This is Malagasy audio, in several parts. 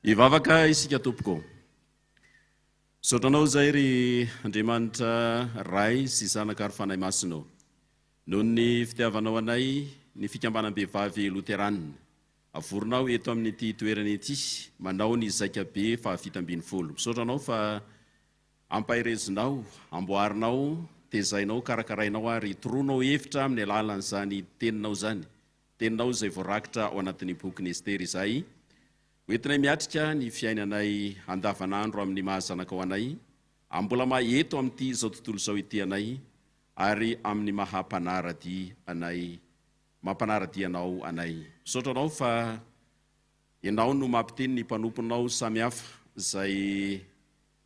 Ivavaka isika tompoko. Sotranao zay ry Andriamanitra ray sy zanakary fanahy masinao. Noho ny fitiavanao anay ny fikambanam-behivavy Loterana. Avorinao eto amin'ity toerana ity, manao ny zaikabe fa fitam-biny folo. Sotranao fa ampahirezinao, amboarinao, tezainao, karakarainao ary toroanao hevitra amin'ny alalan'izany teninao zany. Teninao izay voarakitra ao anatin'ny boky Ester izay. Hoentinay miatrika ny fiainanay andavanandro amin'ny mahazanaka ao anay, mbola eto amin'ity izao tontolo izao ity anay, ary amin'ny mahampanarady anay, mampanarady anao anay. Sotranao fa ianao no mampiteny ny mpanomponao samihafa izay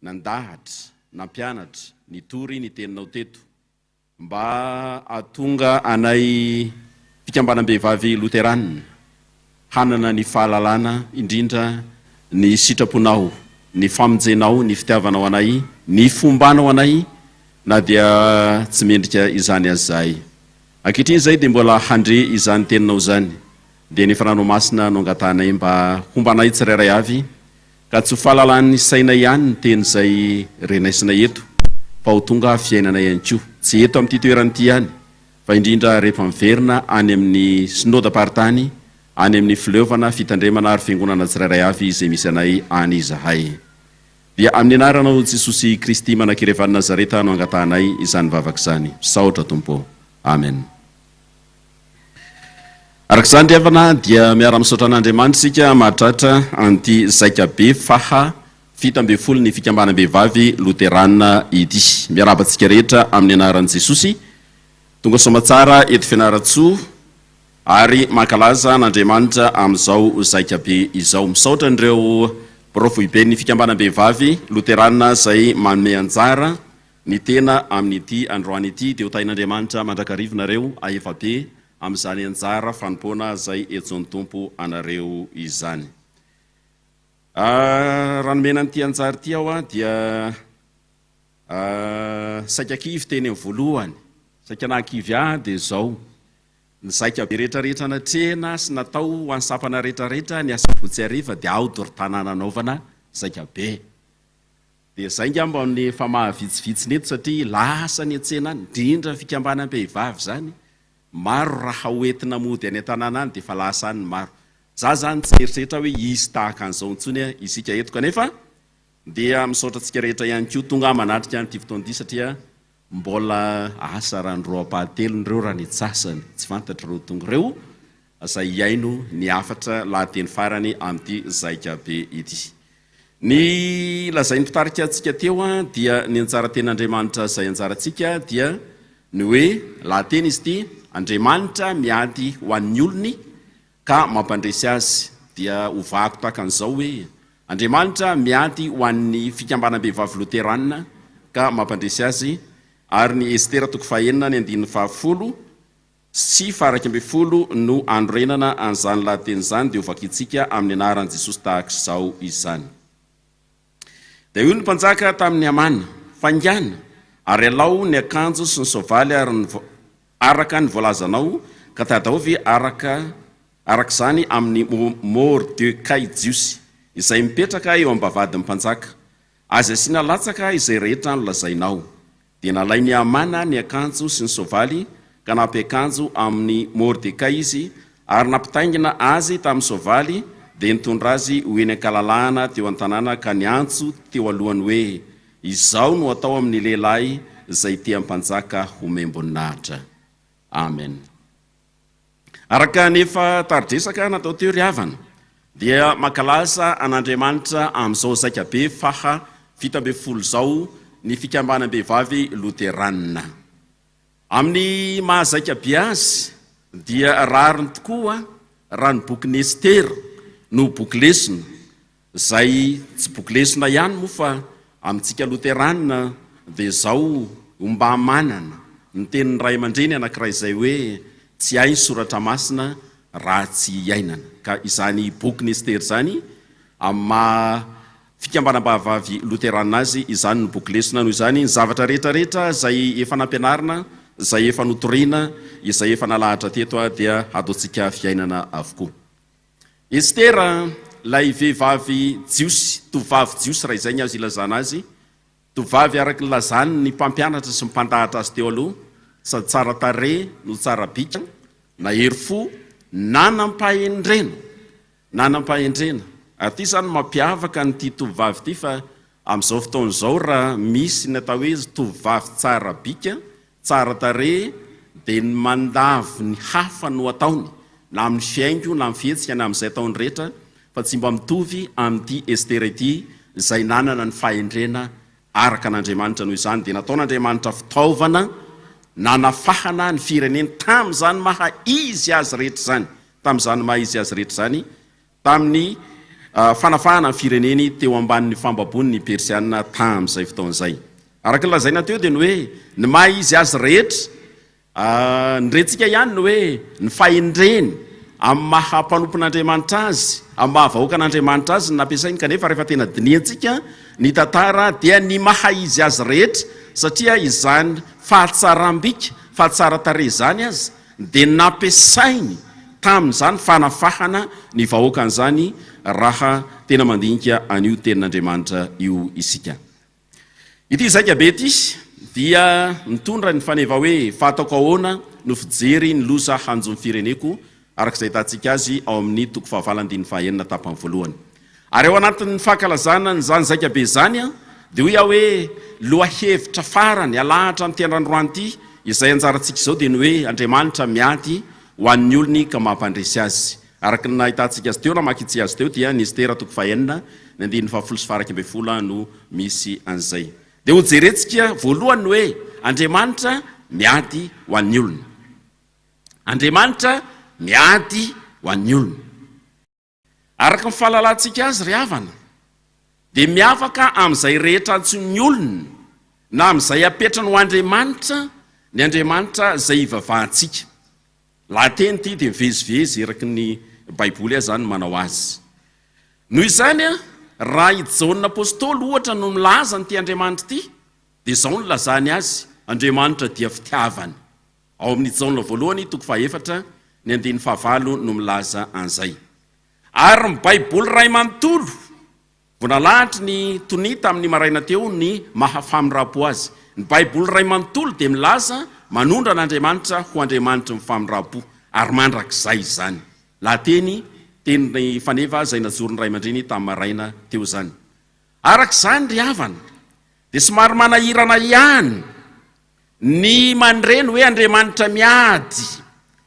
nandahatra, nampianatra, nitory ny teninao teto, mba ahatonga anay fikambanam-behivavy Loterana hanana ny fahalalana, indrindra ny sitraponao, ny famonjenao, ny fitiavanao anay, ny fombanao anay, na dia tsy mendrika izany azahay. Ankehitriny izay dia mbola handre izany teninao zany, dia ny fananao masina no angatanay mba hombanay tsirairay avy, ka tsy ho fahalalan'ny sainay ihany ny teny izay renaisinay eto, fa ho tonga fiainanay ihany koa, tsy eto amin'ity toerana ity ihany, fa indrindra rehefa miverina any amin'ny synodam-paritany, any amin'ny fileovana fitandremana ary fiangonana tsirairay avy izay misy anay any izahay. Dia amin'ny anaranao Jesosy Kristy Manankirevany Nazareta no angatanay izany vavaka izany. Saotra Tompo. Amen. Arak'izany revana dia miara-misaotra an'Andriamanitra isika mahatratra an'ity zaikabe faha fitam-biny folo ny fikambanam-behivavy Loterana ity. Miarabantsika rehetra amin'ny anaran'i Jesosy. Tonga somatsara eto fianaratsoa ary mankalaza n'Andriamanitra amin'izao zaikabe izao. Misaotra an'ireo profoibe ny fikambanam-behivavy Loterana izay manome anjara ny tena amin'ity androany ity, dia ho tain'Andriamanitra mandrakarivonareo ahefabe amin'izany anjara fanompoana izay etsoan'ny Tompo anareo izany. Ranomena n'ity anjara ity aho dia saika kivy teny amin'ny voalohany, saika nankivy dia izao. Ny zaikabe rehetrarehetra natrehana sy natao ho ansapana rehetrarehetra ny asabotsy hariva dia ao doro-tanàna anaovana zaikabe. Dia izay ngamba ny efa mahavitsivitsy neto satria lasa ny an-tsena any, indrindra fikambanam-behivavy zany, maro raha hoentina mody any an-tanàna any dia efa lasa any maro. Za zany tsy eritreritra hoe izy tahaka an'izao intsony isika eto kanefa dia misaotra antsika rehetra ihany koa tonga manatrika an'ity fotoana ity satria mbola asa randroam-pahatelon'ireo raha ny tsasany, tsy fantatra ireo tonga ireo izay iaino ny afatra lahateny farany amin'ity zaikabe ity. Ny lazay ny mpitarika antsika teo dia ny anjara ten'Andriamanitra izay anjarantsika dia ny hoe lahateny izy ity: Andriamanitra miady ho an'ny olony ka mampandresy azy. Dia hovako tahaka an'izao hoe Andriamanitra miady ho an'ny fikambanam-behivavy Loterana ka mampandresy azy. Ary ny Ester toko fahenina ny 10 sy 12 no androrenana an'izany lahateny izany, dia hovakitsika amin'ny anaran'i Jesosy tahaka izao izany. Dia io ny mpanjaka tamin'ny Amana: faingana ary alao ny akanjo sy ny soavaly araka ny voalazanao, ka tadaovy arak'izany amin'ny Mordecai jiosy izay mipetraka eo am-bavadin'ny mpanjaka. Azy asiana latsaka izay rehetra nolazainao. Dia nalay ny Amana ny akanjo sy ny soavaly, ka nampiakanjo amin'ny Mordecai izy, ary nampitaingina azy tamin'ny soavaly, dia nitondra azy ho eny ankalalahana teo an-tanàna, ka niantso teo alohany hoe izao no atao amin'ny lehilahy izay tia mpanjaka homem-boninahitra. Amen. Araka nefa taridresaka natao teo ry havana, dia mankalaza an'Andriamanitra amin'izao zaikabe faha fitam-biny folo izao ny fikambanam-behivavy Loterana. Amin'ny mahazaikabe azy dia rariny tokoa raha ny boky Ester no boky lesona, izay tsy boky lesona ihany moa fa amintsika Loterana dia izao mba manana ny tenin'ny ray aman-dreny anankiray izay hoe tsy hay soratra masina raha tsy iainana. Ka izany boky Ester zany amin'ny fikambanam-behivavy Loterana azy, izany ny boky lesona. Noho izany ny zavatra rehetrarehetra izay efa nampianarina, izay efa notoriana, izay efa nalahatra teto dia ataontsika fiainana avokoa. Ester lay vehivavy jiosy tovavy jiosy raha izay ny azo ilazana azy tovavy araky ny lazany ny mpampianatra sy mipandahatra azy teo aloha sady tsara tare no tsara bika na hery fo nanam-pahendrena aty zany mampiavaka nyty tovavy ty fa amin'izao fotaon'izao raha misy ny atao hoe tovavy tsara bika tsara tare dia ny mandavy ny hafa no ataony na amin'ny fiaingo na amin'ny fihetsika na amin'izay ataony rehetra fa tsy mba mitovy amin'ity estera ity izay nanana ny fahendrena araka an'Andriamanitra noho izany dia nataon'Andriamanitra fitaovana nanafahana ny firenena tamin'izany maha izy azy rehetra zany tamin'ny fanafahana ny fireneny teo ambanin'ny fambabony ny persiana tamin'izay fotaon'izay araka lazaina teo dia ny hoe ny maha izy azy rehetra nyrentsika ihany ny hoe ny fahendreny amin'ny mahampanompon'Andriamanitra azy amin'ny mahavahoakan'Andriamanitra azy ny nampiasainy kanefa rehefa tena diniantsika ny tantara dia ny maha izy azy rehetra satria izany fahatsaram-bika fahatsara tare izany azy dia nampiasainy tamin'izany fanafahana ny vahoakan'izany raha tena mandinika an'io tenin'Andriamanitra io isika ity zaika be ty dia mitondra ny faneva hoe fataoko ahoana no fijery ny loza hanjon'ny fireneko arak'izay tatsika azy ao amin'ny toko fahavalany fahenina tapany voalohany ary ao anatin'ny fahakalazana ny zany zaika be zany dia hoy aho hoe lohahevitra farany alahatra ny tiandrandroany ity izay anjarantsika izao dia ny hoe Andriamanitra miady ho an'ny olony ka mampandresy azy araky ny nahitantsika azy teo na makitsy azy teo dia ny estera toko fahenina ny andiny fahafolo sy faharak'amby folo no misy an'izay dia ho jerentsika voalohany ny hoe Andriamanitra miady ho an'ny olona Andriamanitra miady ho an'ny olona araka ny fahalalantsika azy ry havana dia miavaka amin'izay rehetra antsony olona na amin'izay apetrany ho Andriamanitra ny Andriamanitra izay ivavahantsika lahateny ty dia mivezivezy eraky ny baiboly zany manao azy noho izany raha ijaon'ny apôstôly ohatra no milaza nyty Andriamanitra ity dia izao no lazany azy Andriamanitra dia fitiavany ao amin'ny jaona voalohany toko fahaefatra ny andiny fahavalo no milaza an'izay ary ny baiboly ray manontolo vonalahatra ny tonita amin'ny maraina teo ny mahafamindrapo azy ny baiboly ray manontolo dia milaza manondra n'Andriamanitra ho Andriamanitra mifamindrapo ary mandrak'izay zany lahateny teny faneva zay najorony ray aman-dreny tamin'ny maraina teo zany arak'izany ry havana dia somary manahirana ihany ny mandreny hoe Andriamanitra miady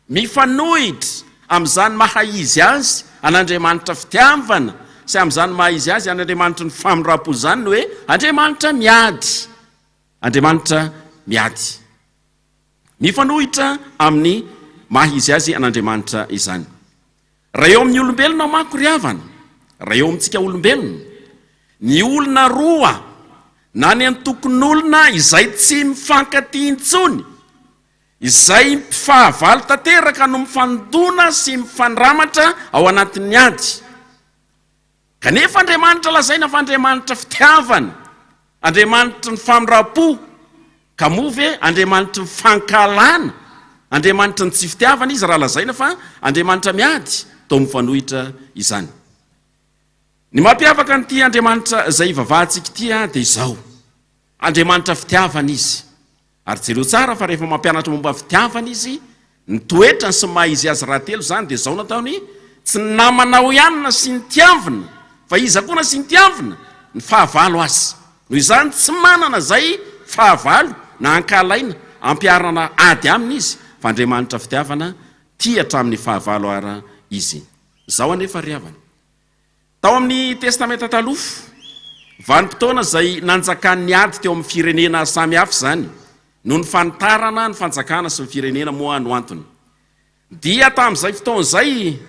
mifanohitra amin'izany maha izy azy an'Andriamanitra fitiavana sy amin'izany maha izy azy an'Andriamanitra ny famindrapo zany hoe Andriamanitra miady mifanohitra amin'ny maha izy azy an'Andriamanitra izany raha eo amin'ny olombelona mako ry havana raha eo amintsika olombelona ny olona roa na ny antokon'olona izay tsy mifankatintsony izay mpifahavalo tanteraka no mifandona sy mifandramatra ao anatin'ny ady kanefa Andriamanitra lazaina fa Andriamanitra fitiavana Andriamanitra ny famindrapo ka move Andriamanitra mifankalana Andriamanitra ny tsy fitiavana izy raha lazaina fa Andriamanitra miady tao mifanohitra izany ny mampiavaka n'ity Andriamanitra izay ivavahantsika ity dia izao Andriamanitra fitiavana izy ary jereo tsara fa rehefa mampianatra momba fitiavana izy ny toetrany sy maha izy azy rahatelo zany dia izao nataony tsy namanao ihanina sy ny tiavina fa iza koa na sy ny tiavina ny fahavalo azy noho izany tsy manana zay fahavalo na ankalaina ampiarana ady aminy izy fa Andriamanitra fitiavana tia hatramin'ny fahavalo ara izy zao anefa ry havana tao amin'ny testamenta talofo vanim-potoana zay nanjakan'ny ady teo amin'ny firenena samy hafa zany no ny fanitarana ny fanjakana sy ny firenena moa no antony dia tamin'izay fotoan'izay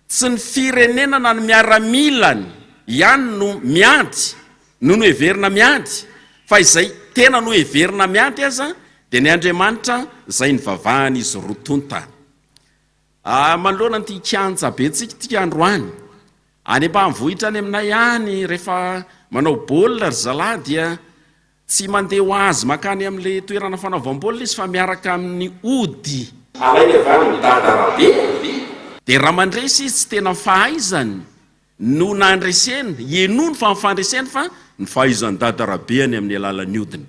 tsy ny firenena na ny miaramilany ihany no miady no heverina miady fa izay tena no heverina miady aza dia ny Andriamanitra izay ny vavahany izy rotonta manoloana ny tikianja betsika tika androany any ambanivohitra any aminay any rehefa manao baolina ry zalahy dia tsy mandeha ho azy makany amin'le toerana fanaovam-baolina izy fa miaraka amin'ny ody alainy avy any mitady arabe dia raha mandresy izy tsy tena fahaizany no nandresena eno ny fa mifandresena fa ny fahaizan'ny dadarabeany amin'ny alalan'ny odiny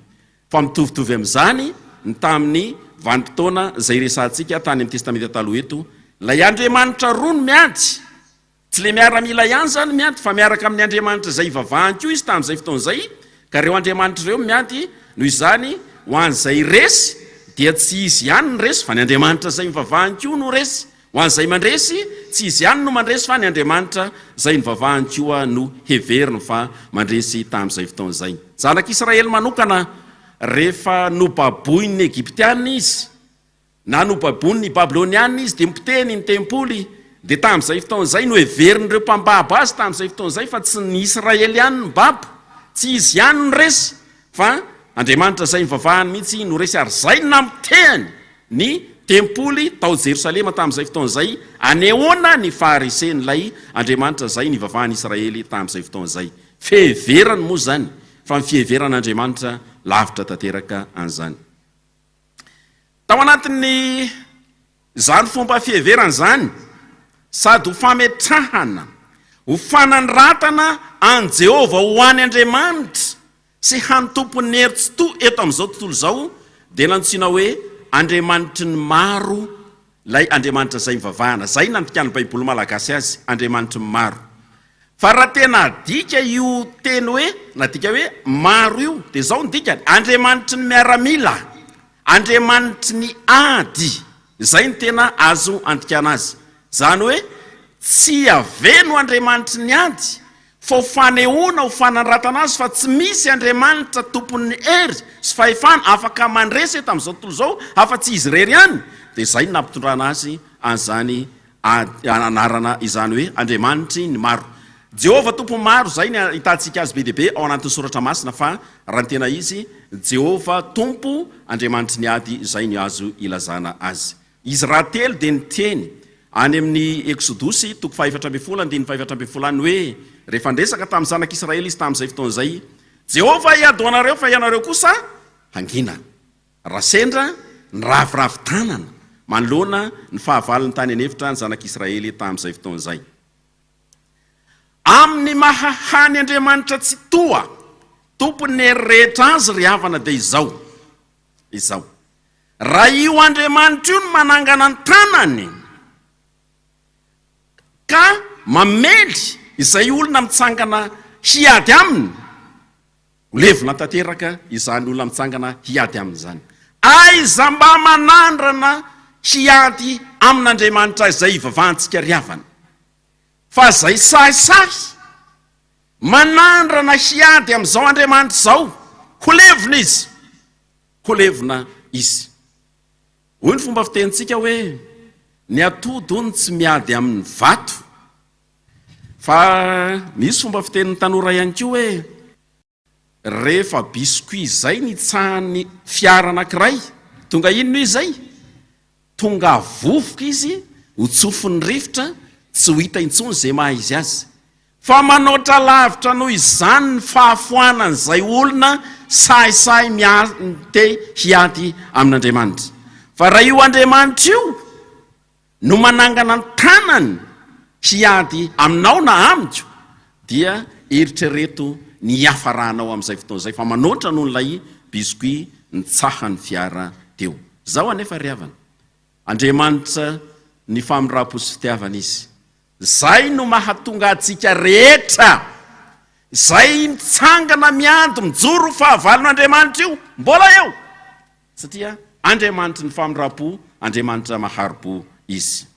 fa mitovitovy amin'izany ny tamin'ny vanim-potoana izay resantsika tany amin'ny testamenta taloha eto lay Andriamanitra roa no miady tsy le miaramila ihany zany miady fa miaraka amin'ny Andriamanitra izay ivavahany koa izy tamin'izay fotoan'izay ka reo Andriamanitra ireo miady noho izany ho an'izay resy dia tsy izy ihany ny resy fa ny Andriamanitra izay mivavahany koa no resy ho an'izay mandresy tsy izy ihany no mandresy fa ny Andriamanitra izay mivavahany koa no heveriny fa mandresy tamin'izay fotoan'izay zanak'Israely manokana rehefa nobaboin'ny Egyptianina izy na nobaboin'ny Babilonianina izy dia mipiteny ny tempoly dia tamin'izay fotoan'izay no heverin'ireo mpambaba azy tamin'izay fotoan'izay fa tsy ny Israely ihany ny babo tsy izy ihany no resy fa Andriamanitra izay mivavahany mihitsy no resy ary zay namitehany ny tempoly tao Jerosalema tamin'izay fotoan'izay anehoana ny faharisen'ilay Andriamanitra izay nivavahany Israely tamin'izay fotoan'izay fiheverany moa zany fa ny fiheveran'Andriamanitra lavitra tanteraka an'izany tao anatin'ny zany fomba fiheverana zany sady ho fametrahana ho fanandratana an Jehova ho any Andriamanitra sy hanotompon'ny heritsi-to eto amin'izao tontolo izao dia nantsiana hoe Andriamanitry ny maro lay Andriamanitra izay mivavahana zay nandikan'ny Baiboly malagasy azy Andriamanitry ny maro fa raha tena adika io teny hoe nadika hoe maro io dia zao ny dikany Andriamanitry ny miaramila Andriamanitry ny ady zay ny tena azo andikana azy zany hoe tsy aveno Andriamanitry ny ady fa ho fanehoana ho fanandratana azy fa tsy misy Andriamanitra tompon'ny hery sy fahefana afaka mandresy eto amin'izao tontolo izao afa-tsy izy rery ihany dia zay no nampitondrana azy an'izany anarana izany hoe Andriamanitry ny maro Jehova tompo maro zay ny hitantsika azy be deaibe ao anatin'ny soratra masina fa raha ny tena izy Jehova tompo Andriamanitry ny ady zay ny azo ilazana azy izy rahatelo dia ny teny any amin'ny Exodosy toko 4:5 hoe rehefa ndresaka tamin'ny zanak'Israely izy tamin'izay fotoan'izay Jehova iady ho anareo fa ianareo kosa hangina rasendra ny raviravin-tanana manoloana ny fahavaliny tany anefitra ny zanak'Israely tamin'izay fotoan'izay amin'ny mahahany Andriamanitra tsy toa tompony hery rehetra azy ry havana dia izao raha io Andriamanitra io no manangana ny tanany ka mamely izay olona mitsangana hiady aminy olevina tanteraka izany olona mitsangana hiady amin'izany aiza mba manandrana hiady amin'Andriamanitra izay ivavahantsika ry havana fa zay sahisahy manandrana hiady amin'izao Andriamanitra izao holevina izy hoy ny fomba fitenitsika hoe ny atody ony tsy miady amin'ny vato fa misy fomba fitenin'ny tanora ihany koa hoe rehefa biscuit zay nitsahan'ny fiara anankiray tonga inona izay tonga vovoka izy ho tsofin'ny rivotra tsy ho hita intsony zay maha izy azy fa manoatra lavitra noho izany ny fahafoanany izay olona sahisahy miate hiady amin'Andriamanitra fa raha io Andriamanitra io no manangana ny tanany hiady aminao na amiko dia eritrereto ny hiafarahanao amin'izay fotoan'izay fa manoatra noho n'ilay biscuit nitsahany fiara teo zao anefa ry havana Andriamanitra ny famindram-po sy fitiavana izy zay no mahatonga atsika rehetra zay mitsangana miady mijoro fahavalon'Andriamanitra io mbola eo satria Andriamanitra ny famindram-po Andriamanitra maharo-po izy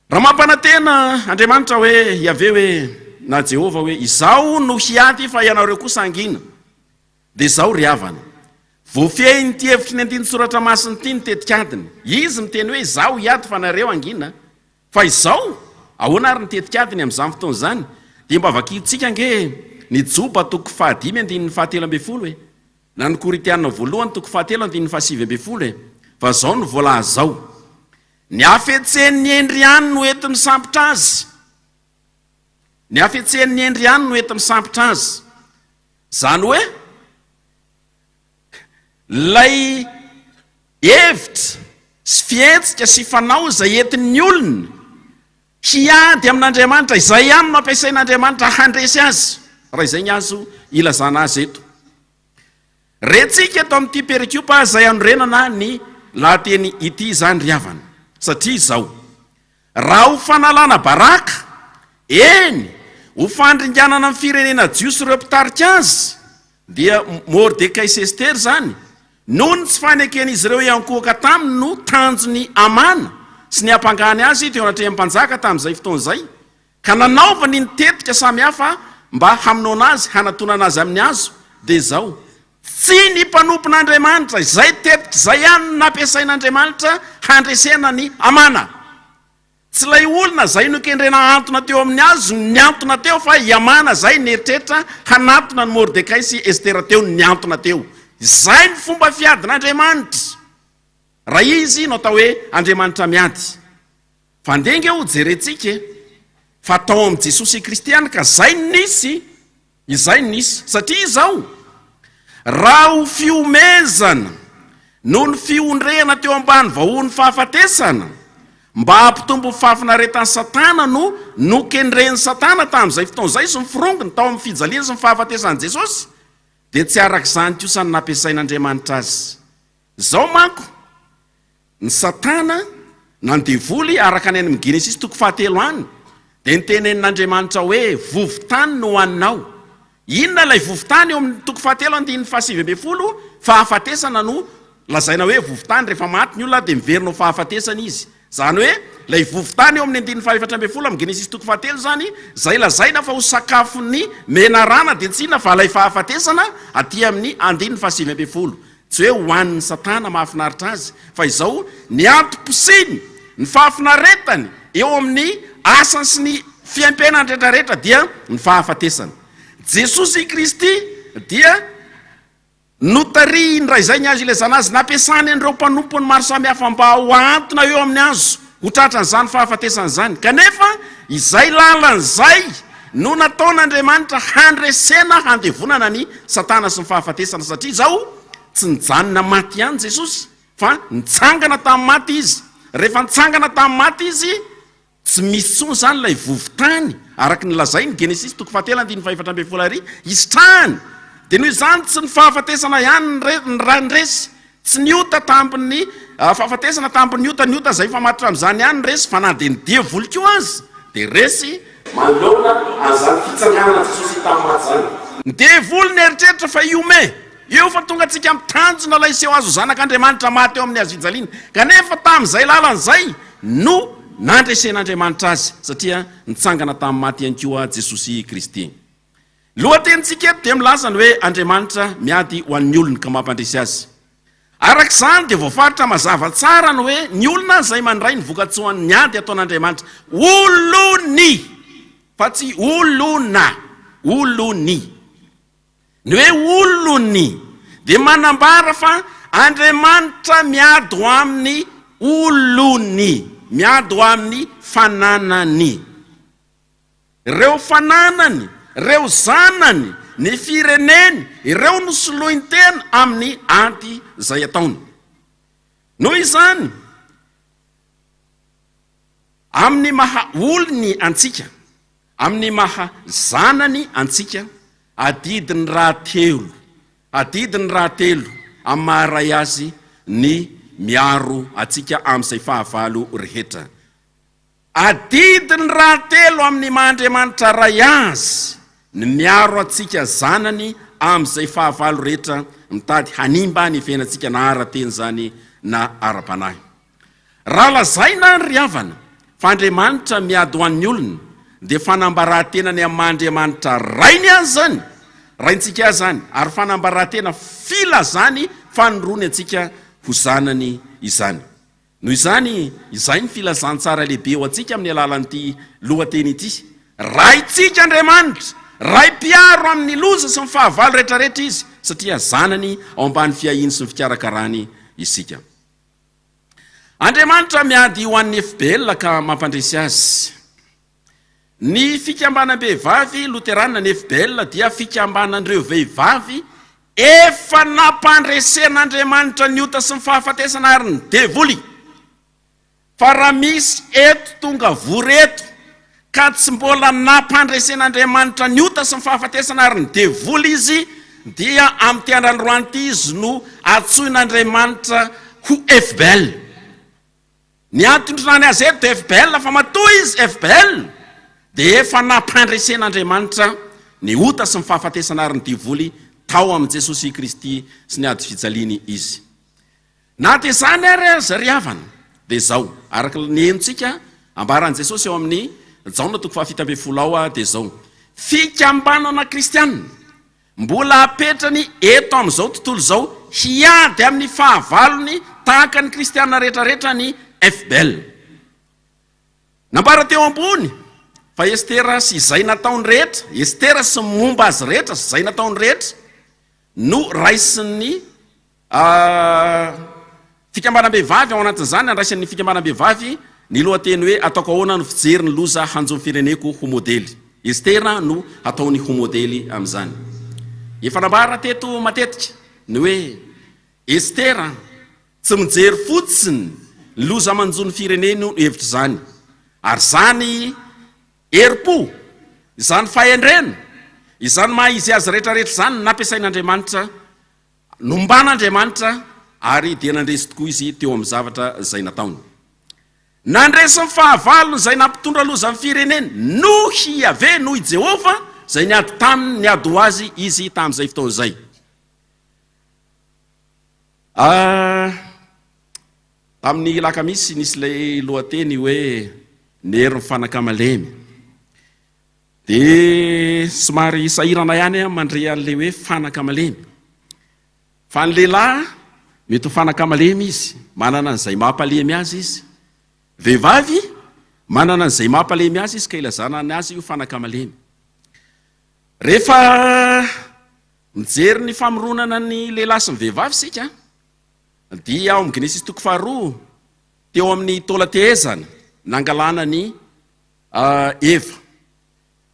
raha mampanantena Andriamanitra hoe Yahvé hoe na Jehova hoe izao no hiady fa ianareo kosa angina dia zao ry havana voafehiny ty hevitry ny andiny soratra masiny ty ny tetikadiny izy miteny hoe izao hiady fa nareo angina fa izao ahoana ary ny tetikadiny amin'izany fotoana izany dia mba vakitsika nge ny Joba toko 5:7 hoe na ny Koritianina voalohany toko 7:7 fa zao no voalaza zao ny afetsen'ny Endriany no ety misambotra azy ny afetsen'ny Endriany no ety misambotra azy zany hoe lay hevitra sy fihetsika sy fanao izay entin'ny olona hiady amin'andriamanitra izay ihany no ampiasain'andriamanitra handresy azy raha izay ny azo ilazana azy eto. Retsika eto amin'ity perikopa izay anorenana ny lahateny ity izany ry havana, satria izao raha ho fanalana baraka, eny ho fandringanana amin'ny firenena jiosy ireo mpitarika azy, dia Mordekay sy Ester zany noho ny tsy faneken'izy ireo iankohaka taminy no tanjony Amana sy ny ampangany azy teo anatrehan'ny mpanjaka tamin'izay fotoan'izay, ka nanaovany nitetika samihafa mba hamonoana azy, hanatonana azy amin'ny azo. Dia izao tsy ny mpanompon'Andriamanitra izay tetika izay ihany nampiasain'Andriamanitra handresena ny Amana. Tsy lay olona zay no kendrena antona teo amin'ny azo ny antona teo, fa i Amana zay neritreritra hanatona ny Mordekay sy Ester teo ny antona teo. Zay ny fomba fiadin'Andriamanitra raha izy no atao hoe Andriamanitra miady. Fandenge ho jerentsika fa tao amin'ny Jesosy Kristy ihany ka zay nisy, izay nisy. Satria izao raha ho fiomezana noho ny fiondrena teo ambany vahony fahafatesana mba hampitombo fahafinaretan'ny Satana no nokendren'ny Satana tamin'izay fotoan'izay sy mifirongony tao amin'ny fijaliana sy ny fahafatesan'i Jesosy, dia tsy arak'izany kosa ny nampiasain'Andriamanitra azy. Zao manko ny Satana nandevoly araka ny any amin'ny Genesis 3 any, dia nitenenin'Andriamanitra hoe vovotany no hoaninao. Inona ilay vovotany eo amin'ny 3:7 fahafatesana no lazaina hoe vovotany rehefa maty ny olona dia miverinao fahafatesana izy. Zany hoe lay vovotany eo amin'ny 4:7 amin'ny Genesis 3 zany zay lazaina fa ho sakafon'ny menarana dia tsyna fa lay fahafatesana aty amin'ny 7. Tsy hoe hoanin'ny Satana mahafinaritra azy, fa izao ny antom-posiny ny fahafinaretany eo amin'ny asany sy ny fiaimpenany rehetrarehetra dia ny fahafatesana. Jesosy Kristy dia notarihiny raha izay ny azo ilazana azy nampiasany an'ireo mpanompony maro samihafa mba ho antona eo amin'ny azo ho tratran'izany fahafatesana izany. Kanefa izay lalan'izay no nataon'Andriamanitra handresena handevonana ny Satana sy ny fahafatesana, satria izao tsy nijanona maty ihany Jesosy fa nitsangana tamin'ny maty izy. Rehefa nitsangana tamin'ny maty izy tsy misy tsony zany lay vovotany araka ny lazainy Genesis 3:7 isitrahany. Dia noho izany tsy ny fahafatesana ihany ny randresy, tsy niota tampiny fahafatesana tampiny niota zay fa maty amin'izany ihany resy, fa na dia nidevoly koa azy dia resy manolona an'izany fitsanganana Jesosy tamin'ny maty zany. Nidevoly neritreritra fa iome eo fa tonga antsika mitanjona lay seho azo zanak'Andriamanitra maty eo amin'ny azo fijaliana. Kanefa tamin'izay lalan'izay no nandresen'Andriamanitra azy, satria nitsangana tamin'ny maty ihany koa Jesosy Kristy. Lohatenintsika eto dia milaza ny hoe Andriamanitra miady ho an'ny olona ka mampandresy azy. Arak'izany dia voafaritra mazava tsara ny hoe ny olona izay mandray ny vokatsoan'ny ady ataon'Andriamanitra olony, fa tsy olona, olony. Ny hoe olony dia manambara fa Andriamanitra miady ho amin'ny olony, miady ho amin'ny fananany. Ireo fananany, ireo zanany, ny fireneny, ireo no soloiny tena amin'ny ady izay ataony. Noho izany amin'ny maha olony antsika, amin'ny maha zanany antsika, adidiny rahatelo amin'ny maharay azy ny miaro atsika amin'izay fahavalo rehetra. Adidiny rahatelo amin'ny maha-Andriamanitra ray azy ny miaro atsika zanany amin'izay fahavalo rehetra mitady hanimba ny fiainantsika na ara-teny zany na ara-panahy. Raha lazaina ny ry havana fa Andriamanitra miady ho an'ny olona dia fanambaran-tenany amin'ny maha-Andriamanitra rainy azy zany, raintsika azy zany, ary fanambaran-tena filazany fanoroany atsika ho zanany izany. Noho izany, izay ny filazany tsara lehibe ho atsika amin'ny alalan'ity lohateny ity. Raintsika Andriamanitra, ray mpiaro amin'ny loza sy ny fahavalo rehetrarehetra izy, satria zanany ao ambany fiahiny sy ny fikarakarany isika. Andriamanitra miady ho an'ny FBL ka mampandresy azy. Ny fikambanam-behivavy Loterana ny FBL dia fikambanan'ireo vehivavy efa nampandresen'Andriamanitra ny ota sy ny fahafatesana ary ny devoly. Fa raha misy eto tonga vory eto ka tsy mbola nampandresen'Andriamanitra ny ota sy ny fahafatesana ary ny devoly izy, dia amin'ny androany ity izy no atsoin'Andriamanitra ho FBL. Ny antony azy eto FBL fa matoa izy FBL dia efa nampandresen'Andriamanitra ny ota sy ny fahafatesana ary ny devoly tao amin'ny Jesosy Kristy sy ny ady fijaliany izy. Na dia izany ary ry havana dia zao araka ny henontsika ambaran'i Jesosy eo amin'ny Jaona 7:10 dia zao: fikambanana kristianina mbola apetrany eto amin'izao tontolo zao hiady amin'ny fahavalony tahaka ny kristianina rehetrarehetra ny FBL. Nambara teo ambony fa Estera sy izay nataony rehetra, Estera sy momba azy rehetra sy izay nataony rehetra no raisin'ny fikambanam-behivavy ao anatin'izany, andraisan'ny fikambanam-behivavy ny lohateny hoe ataoko ahoana ny fijery ny loza hanjo fireneko ho modely. Estera no ataony ho modely amin'izany. Efa nambara teto matetika ny hoe Estera tsy mijery fotsiny ny loza manjo ny fireneny hevitra zany, ary zany eripo, izany fahendrena, izany maha izy azy rehetrarehetra zany nampiasain'Andriamanitra, nomban'Andriamanitra, ary dia nandresy tokoa izy teo amin'ny zavatra izay nataony. Nandresy ny fahavalony izay nampitondra loza amin'ny fireneny no hiave noho i Jehova izay niady taminy, niady ho azy izy tamin'izay fotoan'izay. Tamin'ny lakamisy nisy ilay lohateny hoe ny herin'ny fanakamalemy, dia somary sahirana ihany mandre an'ilay hoe fanakamalemy. Fa ny lehilahy mety ho fanakamalemy izy, manana an'izay mampalemy azy izy. Vehivavy manana an'izay mampalemy azy izy ka ilazana ny azy io fanakamalemy. Rehefa mijery ny famoronana ny lehilahy sy ny vehivavy sika dia ao amin'ny Genesis 2:2 teo amin'ny taola tehezana nangalana ny Eva.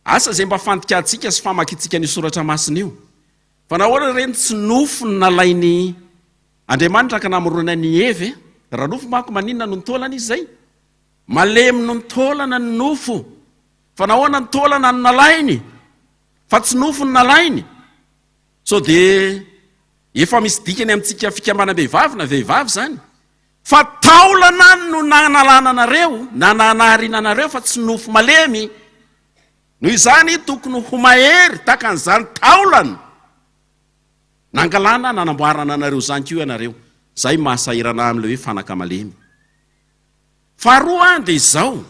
Asa zay mba fantikaditsika sy famakitsika ny soratra masina io. Fa nahoana reny tsy nofo ny nalainy Andriamanitra ka namorona ny Eva, raha nofo manko maninona no nitaolana izy zay? Malemy no nitaolana ny nofo. Fa nahoana nitaolana no nalainy? Fa tsy nofo ny nalainy. So dia efa misy dikany amintsika fikambana-behivavy na vehivavy zany. Fa taolana no nanalana anareo, na nanarina anareo fa tsy nofo malemy. Noho izany tokony ho mahery tahaka an'izany taolana. Nangalana nanamboarana anareo zany koa ianareo. Zay mahasahirana amin'ilay hoe fanakamalemy. Faharoa dia izao,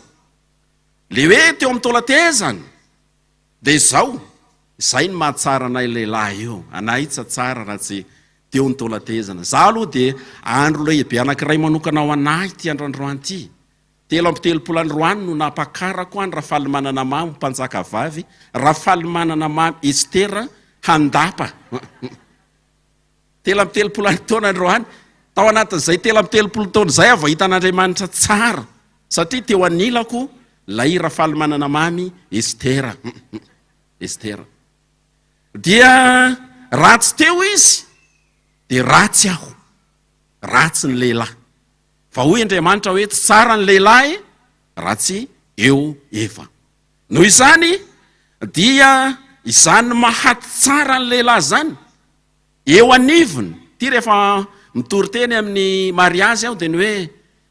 le hoe teo amin'ny taola tehezana dia izao, izay ny mahatsara anay lehilahy eo. Anay tsy tsara raha tsy teo ny taola tehezana. Za aloha dia andro lehibe anankiray manokana ho anahy ty androandroany ity. 7:30 andro no napakarako any Rafaly manana mamy mpanjaka vavy, Rafaly manana mamy Estera handapa. 7:30 taona androany, tao anatin'izay 7:30 taona izay avy hitan'Andriamanitra tsara, satria teo anilako lay Rafaly manana mamy Estera. Estera. Dia ratsy teo izy, dia ratsy aho, ratsy ny lehilahy. Fa hoy Andriamanitra hoe tsy tsara ny lehilahy, ratsy eo Eva. Noho izany dia izany mahaty tsara ny lehilahy zany eo anivony. Ty rehefa mitory teny amin'ny mariazy aho dia ny hoe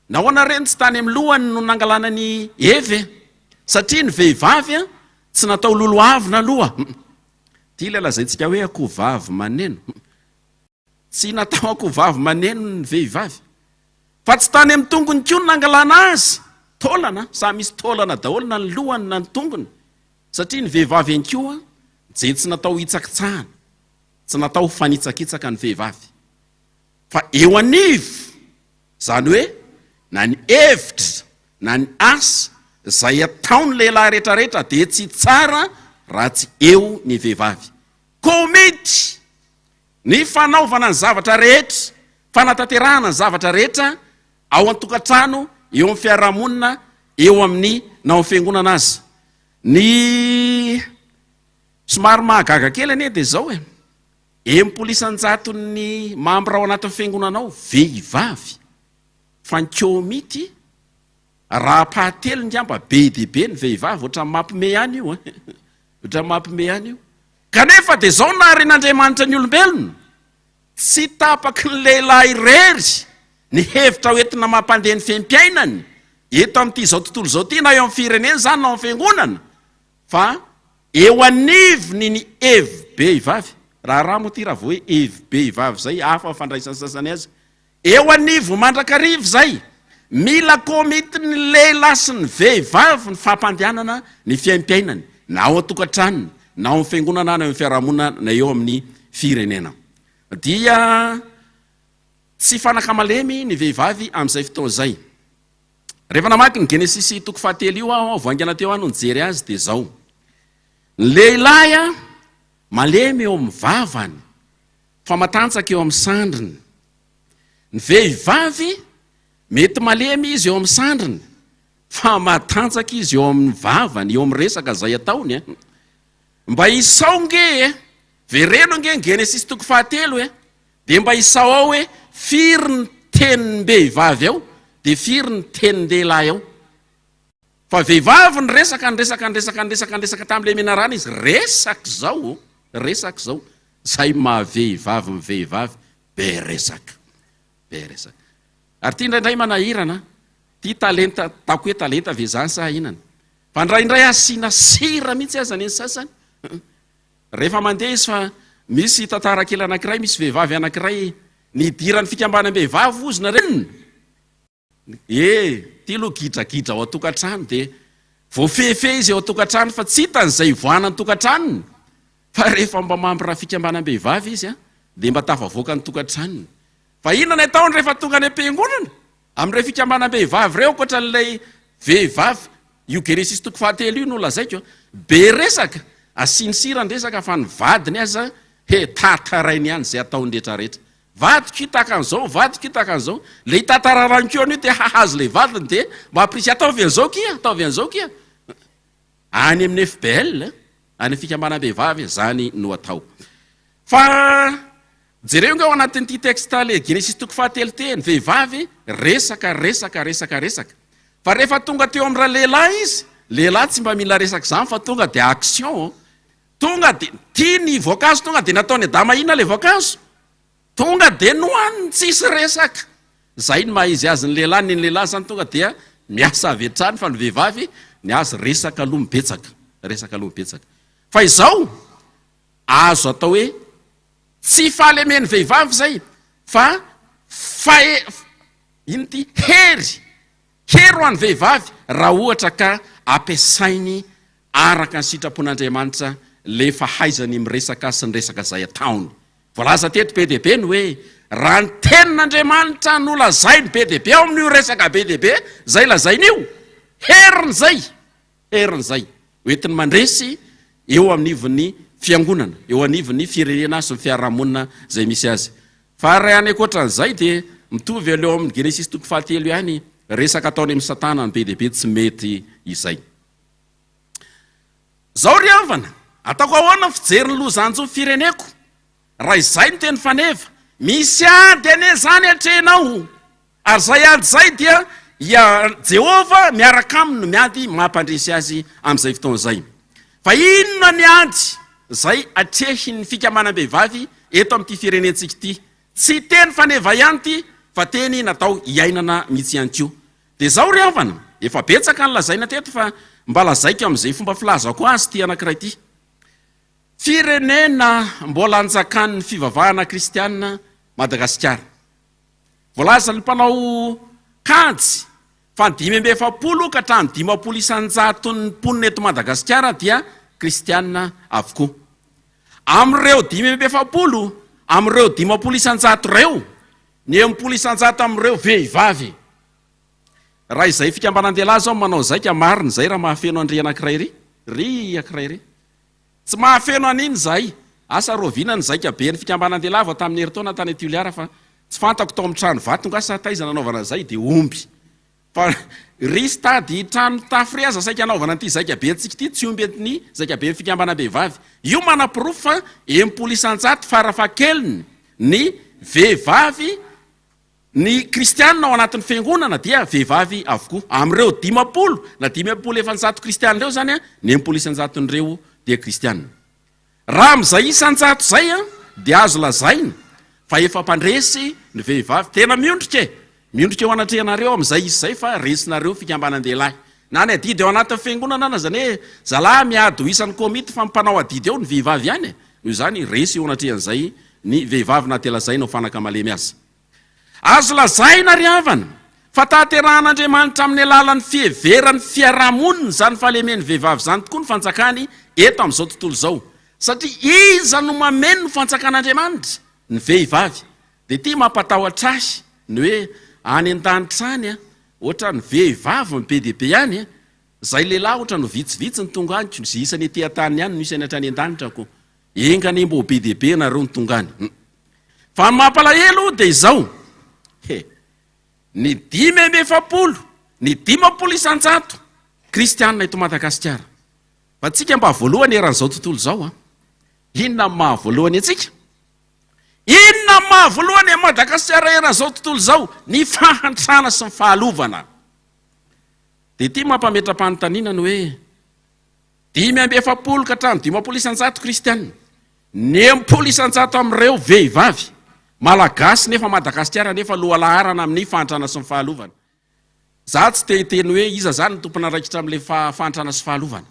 nahoana reny tsy tany amin'ny lohany no nangalana ny Eva, satria ny vehivavy tsy natao lolo avy na loha. Ty ilay lazaintsika hoe akohovavy maneno. Tsy natao akohovavy maneno ny vehivavy, fa tsy tany amin'ny tongony koa no nangalana azy. Taolana, samy misy taolana daholo na ny lohany na ny tongony, satria ny vehivavy ihany koa dia tsy natao hitsakitsahana, tsy natao fanitsakitsaka ny vehivavy. Fa eo anivo, zany hoe na ny hevitra na ny asa izay ataony lehilahy rehetrarehetra dia tsy tsara raha tsy eo ny vehivavy. Komity ny fanaovana ny zavatra rehetra, fanatanterahana ny zavatra rehetra ao an-tokantrano, eo amin'ny fiarahamonina, eo amin'ny na ao fiangonana azy. Ny somary mahagaga kely anie dia zao empolisan-jaton'ny mambra ao anatin'ny fiangonanao vehivavy, fa ny komity raha pahatelo ndyamba be debe ny vehivavy oatra mampime any io oatra mampime any io kanefa dia zao naren'Andriamanitra ny olombelona tsy tapaky ny lehilahy irery ny hevitra hoentina mampandeha ny fehim-piainany eto amin'ity zao tontolo zao ty na eo amin'ny firenena zany na ao amin'ny fiangonana fa eo anivony ny evy be hivavy raha moa ty raha vo hoe evy be hivavy zay afa fandraisany sasany azy eo anivo mandrakarivo zay mila komity ny lehilahy sy ny vehivavy ny fampandehanana ny fiaim-piainany na ao atokantranony na ao amin'ny fiangonana na eo amin'ny fiarahamonina na eo amin'ny firenena dia tsy fanakamalemy ny vehivavy amin'izay fotoana zay rehefa namaky ny Genesisy toko fahatelo io aho voangana teo any nijery azy dia zao ny lehilahy malemy eo amin'ny vavany fa matanjaka eo amin'ny sandriny ny vehivavy mety malemy izy eo amin'ny sandriny fa matanjaka izy eo amin'ny vavany eo amin'ny resaka zay ataony mba isao nge vereno nge ny Genesisy toko fahatelo dia mba isao ao hoe firy ny tenin'ny vehivavy ao dia firy ny tenin'ny lehilahy ao fa vehivavy ny resaka tamin'ilay menarana izy resaky zao zay mahavehivavy my vehivavy be resaka ary ty indraindray manahirana ty talenta tako hoe talenta ve zany sa inana fa ndraindray asiana sira mihitsy aza ny sasany rehefa mandeha izy fa misy tantara kely anankiray misy vehivavy anankiray nidirany fikambanam-behivavy ozy nareny ty lo gidragidra ao atokantrano dia voafefe izy eo atokantrano fa tsy hitan'izay voana ny tokantranony fa rehefa mba mampy raha fikambanam-behivavy izy dia mba tafavoaka ny tokantranony fa inona ny ataony rehefa tonga any am-piangonana amin'ireo fikambanam-behivavy reo koatra n'ilay vehivavy io Genesisy toko fahatelo io no lazaiko be resaka asinisira ny resaka fa ny vadiny aza tatarainy ihany zay ataony rehetrarehetra vadiko hitaka an'izao le hitatararanykeo an'io dia hahazo le vadiny dia mamprisy ataovy an'izao kia any amin'ny FBL any amin'ny fikambanam-behivavy zany no atao fa jereo nga ao anatin'ity texte le Genesisy toko fahatelo teny vehivavy resaka fa rehefa tonga teo amin'ny raha lehilahy tsy mba mila resaka zany fa tonga dia action tonga dia tia ny voankazo tonga dia nataony adama ina le voankazo tonga dia nohaniny tsisy resaka zay ny maha izy azy ny lehilahy ny lehilahy zany tonga dia miasa avy hatrany fa ny vehivavy ny azy resaka aloha mibetsaka fa izao azo atao hoe tsy fahalemeny vehivavy zay fa ino ty hery ho an'ny vehivavy raha ohatra ka ampiasainy araka ny sitrapon'Andriamanitra le fahaizany miresaka sy ny resaka zay ataony voalaza teto be dehibe ny hoe raha ny tenin'Andriamanitra no lazainy be dehibe ao amin'io resaka be dehibe zay lazain'io herin'zay hoentiny mandresy eo amin'ivon'ny fiangonana eo anivon'ny firenena sy ny fiarahamonina zay misy azy fa raha any ankoatran'izay dia mitovy aleo amin'ny Genesisy toko fahatelo ihany resaka ataony amin'ny Satana ny be dehibe tsy mety izay zao ry havana ataoko ahoana fijery ny lozanjo fireneko raha izay no teny faneva misy ady ane zany atrenao ary zay ady zay dia Jehova miaraka aminy no miady mampandresy azy amin'izay fotoana zay fa inona ny ady zay atrehin'ny fikambanam-behivavy eto amin'ity firenentsika ity tsy teny faneva ihany ty fa teny natao iainana mihitsy ihany koa dia zao ry havana efa betsaka ny lazaina teto fa mba lazaiko amin'izay fomba filazako azy ty anankiray ty firenena mbola anjakan'ny fivavahana kristianina Madagasikara voalaza ny mpanao kajy fa 570 ka hatramin'ny 50 isanjato ny mponina eto Madagasikara dia kristianina avokoa amin'ireo 570 amin'ireo 50 isanjato reo ny 10 isanjato amin'ireo vehivavy raha izay fikambanan-dehilahy zao manao zay ka mariny zay raha mahafeno andry anankiray ry tsy mahafeno an'iny zay asa rovinany zay ka be ny fikambanan-dehilahy vao tamin'ny heritaona tany Toliara fa tsy fantako tao amin'ny trano vato ngasa taiza nanaovana zay dia omby fa risy tady trano tafy aza saika anaovana an'ity zaika be antsika ity tsy omby ny zaika be ny fikambanam-behivavy io manam-pirofo fa 10 isanjato farafahakeliny ny vehivavy ny kristianina ao anatin'ny fiangonana dia vehivavy avokoa am'ireo 50 na 500 kristianina reo zany a ny 100 dia kristianina. Raha am'izay isan-jato zay a dia azo lazaina fa efa mpandresy ny vehivavy tena miondrika eo anatrehanareo am'izay izy zay fa resinareo fikambanan-dehilahy na ny adidy eo anatin'ny fiangonana na zany hoe zalahy miady ho isan'ny komity fa mpanao adidy eo ny vehivavy ihany io zany resy eo anatrehan'izay ny vehivavy na telazaina ho fanaka malemy azy. Azo lazaina ry havana fa taterahan'Andriamanitra amin'ny alalan'ny fiheveran'ny fiarahamonina zany fahalemen'ny vehivavy zany tokoa ny fanjakany eto amin'izao tontolo zao satria iza no mameno ny fanjakan'Andriamanitra ny vehivavy dia tia mampatahotra azy ny hoe any an-danitra any a ohatra ny vehivavy ny be dehibe ihany zay lehilahy ohatra no vitsivitsy ny tonga anyko zay isany ety an-tany ihany no isany hatrany an-danitra ko engany mbo be dehibe nareo ny tonga any fa ny mampalahelo dia izao ny 570 ny 50 isan-jato kristianina eto Madagasikara fa tsika mba voalohany eran'izao tontolo zao a inona maha voalohany atsika inona maha voalohany Madagasikara eran'izao tontolo zao ny fahantrana sy ny fahalovana dia ty mampametram-panontaniana ny hoe 570 ka hatrany 50 isan-jato kristianina ny 10 isan-jato amin'ireo vehivavy malagasy nefa Madagasikara nefa lohalaharana amin'ny fahantrana sy ny fahalovana. Za tsy tehiteny hoe iza zany ny tompona raikitra amin'le fahantrana sy fahalovana.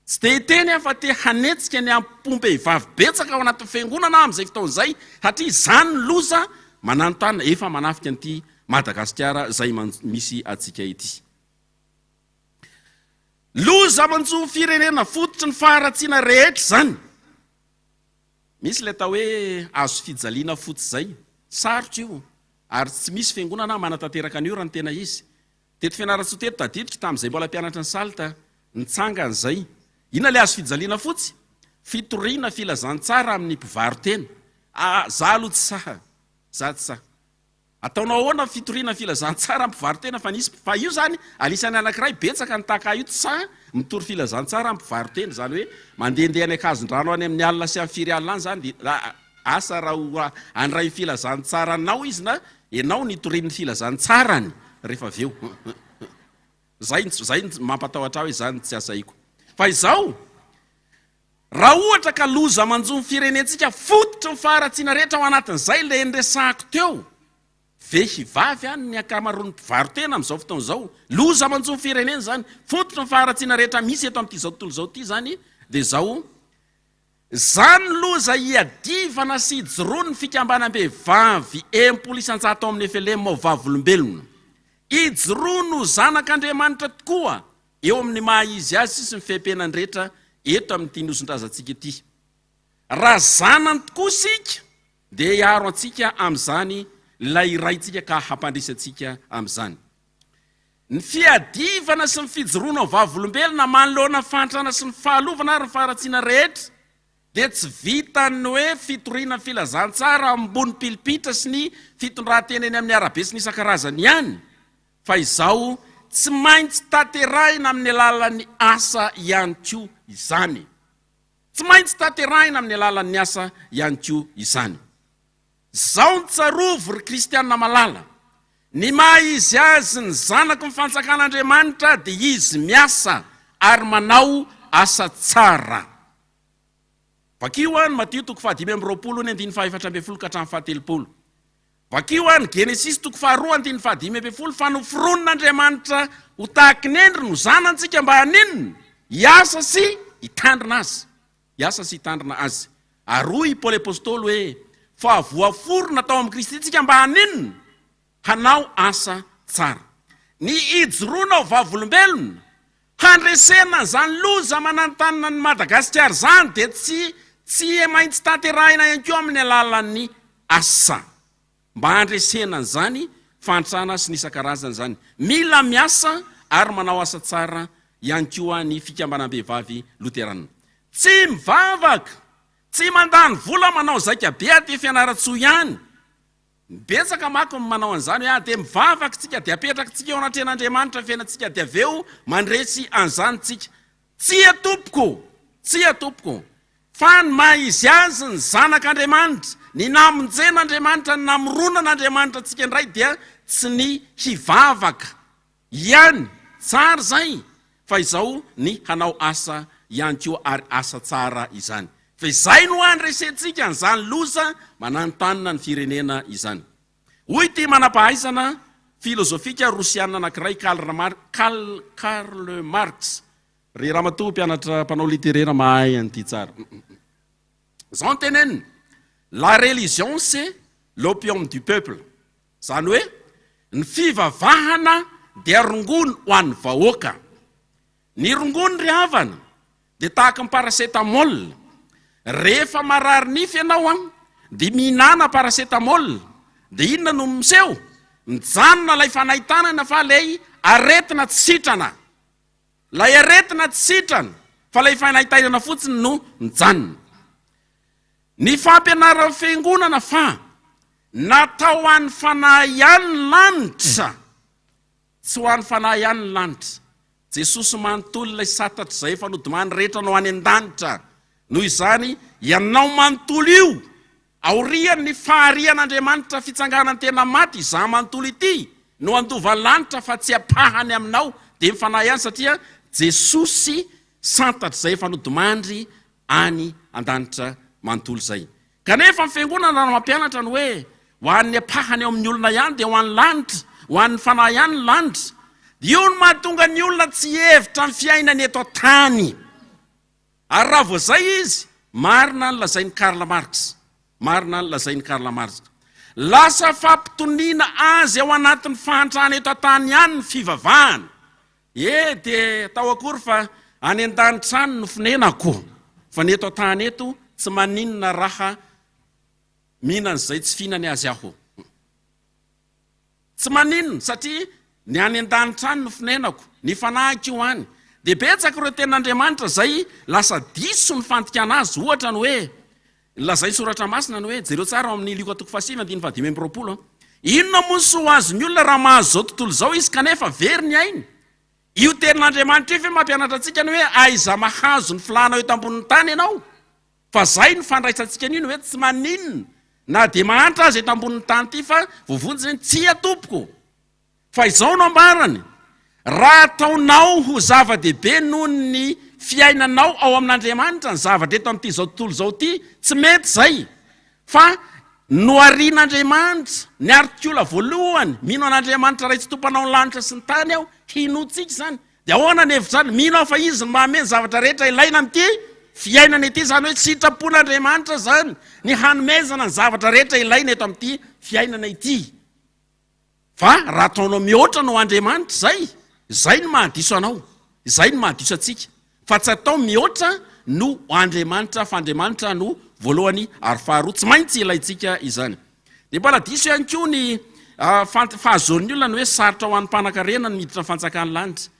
Tsy tehiteny fa te hanetsika ny ampom-behivavy betsaka ao anatin'ny fiangonana amin'izay fotoan'izay satria zany ny loza mananontany efa manafika an'ity Madagasikara zay misy atsika ity. Loza manjo firenena fototry ny faharatsiana rehetra zany. Misy le tao hoe azo fijaliana fotsy zay sarotra io ary tsy misy fiangonana manatanteraka an'io raha ny tena izy. Teto fianaratsoa teto tadiditra tamin'izay mbola mpianatra ny salta nitsanga an'izay ina le azo fijaliana fotsy fitoriana filazantsara amin'ny mpivarotena za aloha tsy saha za tsy saha ataonao ahoana fitoriana filazantsara amin'ny mpivarotena fa io zany alisany anankiray betsaka ny taka io tsy saha mitory filazantsara amin'ny mpivarotena zany hoe mandehandeha ny akazondrano any amin'ny alina sy amin'ny firy alina any zany dia asa raha anray filazantsara anao izy na ianao nitorian'ny filazantsarany rehefa aveo zay mampatahotra hoe zany tsy asaiko fa izao raha ohatra ka loza manjo ny firenentsika fototry ny faharatsiana rehetra ao anatin'izay le nresahako teo vehivavy any ny akamaroan'ny mpivarotena amin'izao fotoan'izao loza manjo ny firenena zany fototry ny faharatsiana rehetra misy eto amin'ity zao tontolo zao ity zany dia zao zany loza iadivana sy ijoroany fikambanam-behivavy 10 isan-jato ao amin'ny efelema vavolombelona ijorono zanak'Andriamanitra tokoa eo amin'ny maha izy azy sy ny fehpenany rehetra eto amin'ity nosondrazantsika ity. Raha zanany tokoa sika dia hiaro antsika amin'izany lay iraitsika ka hampandrisantsika amin'izany. Ny fiadivana sy ny fijoroana ao vavolombelona manoloana fahantrana sy ny fahalovana ary ny faharatsiana rehetra dia tsy vita ny hoe fitoriana filazantsara ambony pilipitra sy ny fitondran-tena eny amin'ny arabe sy ny isan-karazany ihany fa izao tsy maintsy taterahina amin'ny alalan'ny asa ihany koa izany. Tsy maintsy taterahina amin'ny alalan'ny asa ihany koa izany. Zao ny tsarovo ry kristianina malala. Ny maha izy azy ny zanaky ny fanjakan'Andriamanitra dia izy miasa ary manao asa tsara. Vakio any Matio 5:20 ka hatramin'ny 7. Vakio any Genesis 2:2 fa noforonon'Andriamanitra ho tahaka ny endriny no zanantsika mba haninona hiasa sy hitandrina azy. Hiasa sy hitandrina azy. Ary hoy Paoly apôstôly hoe fa voaforona tao amin'ny Kristy tsika mba haninona hanao asa tsara. Ny ijoroana ao vavolombelona handresena zany loza manantanina ny Madagasikara zany dia tsy maintsy taterahina ihany koa amin'ny alalan'ny asa. Mba handresena zany fahantrana sy ny isan-karazany zany. Mila miasa ary manao asa tsara ihany koa ny fikambanam-behivavy loterana. Tsy mivavaka, tsy mandany vola manao zaika be aty fianaratsoa ihany. Betsaka mako manao an'izany hoe dia mivavaka tsika dia apetraka tsika eo anatren'Andriamanitra fiainantsika dia aveo mandresy an'izany tsika. Tsy atompoko fa ny maha izy azy ny zanak'Andriamanitra ny namonjen'Andriamanitra ny namoronan'Andriamanitra antsika indray dia tsy ny hivavaka ihany tsara zay fa izao ny hanao asa ihany koa ary asa tsara izany. Fa izay no andresentsika n'izany loza mananontanina ny firenena izany. Hoy ty manampahaizana filozofika rosiana anankiray Karl Marx. Ry ramatoa mpianatra mpanao littéraire mahay an'ity tsara. Zao ny teneniny, la religion c'est l'opium du peuple. Zany hoe ny fivavahana dia rongony ho an'ny vahoaka. Ny rongony ry havana dia tahaka ny paracetamol. Rehefa marary nify ianao dia mihinana paracetamol, dia inona no miseho? Mijanona lay fanahitana fa lay aretina tsy sitrana. Lay aretina tsy sitrana fa lay fanahitana fotsiny no mijanona. Ny fampianaran'ny fiangonana fa natao an'ny fanahy ihany lanitra, tsy ho an'ny fanahy ihany lanitra. Jesosy manontolo ilay satatra izay efa nodomany rehetra no any an-danitra. Noho izany ianao manontolo io aoriany ny faharian'Andriamanitra fitsanganany tena maty, za manontolo ity no andova lanitra fa tsy apahany aminao dia mifanahy ihany, satria Jesosy santatra izay efa nodomandry any an-danitra manontolo zay. Kanefa ny fiangonana no mampianatra ny hoe ho an'ny apahany ao amin'ny olona ihany dia ho an'ny lanitra, ho an'ny fanahy ihany ny lanitra. Io no mahatonga ny olona tsy hevitra ny fiainany eto tany. Ary raha vao zay izy, marina ny lazain'ny Karl Marx. Marina ny lazain'ny Karl Marx. Lasa fampitoniana azy ao anatin'ny fahantrana eto tany ihany ny fivavahana. Dia tao akory fa any an-danitra any no fonenako. Fa ny eto tany eto tsy maninona raha mihinana izay tsy fihinany azy aho. Tsy maninona satria ny any an-danitra any no fonenako, ny fanahiko io any. Dia betsaka ireo ten'Andriamanitra zay lasa diso ny fantikana azy. Ohatra ny hoe lazay soratra masina ny hoe jereo tsara amin'ny Luka 5:5-6. Inona moa sy ho azony olona raha mahazo zao tontolo zao izy kanefa very ny ainy? Io ten'Andriamanitra io fe mampianatra antsika ny hoe aiza mahazo ny filanao eto ambonin'ny tany ianao. Fa zay ny fandraisantsika an'iny hoe tsy maninona na dia mahantra azy eto ambonin'ny tany ity fa vovonjy ny tsy atompoko. Fa izao no ambarany, raha ataonao ho zava-dehibe noho ny fiainanao ao amin'Andriamanitra ny zavatra eto amin'ity zao tontolo zao ity, tsy mety zay. Fa no arian'Andriamanitra ny artikula voalohany, mino an'Andriamanitra ray tsy tompanao ny lanitra sy ny tany aho, hinotsika zany. Dia ahoana ny hevitra zany? Mino aho fa izy ny mahameny zavatra rehetra ilaina amin'ity fiainana ity, zany hoe tsy sitrapon'Andriamanitra zany ny hanomezana ny zavatra rehetra ilaina eto amin'ity fiainana ity. Fa raha ataonao mihoatra no Andriamanitra zay no mahadiso anao, zay no mahadiso atsika. Fa tsy atao mihoatra no Andriamanitra, fa Andriamanitra no voalohany ary faharoa, tsy maintsy ilaitsika izany. Dia mbola diso ihany koa ny fahazon'ny olona ny hoe sarotra ho an'ny mpanan-karena ny miditra ny fanjakany lanitra.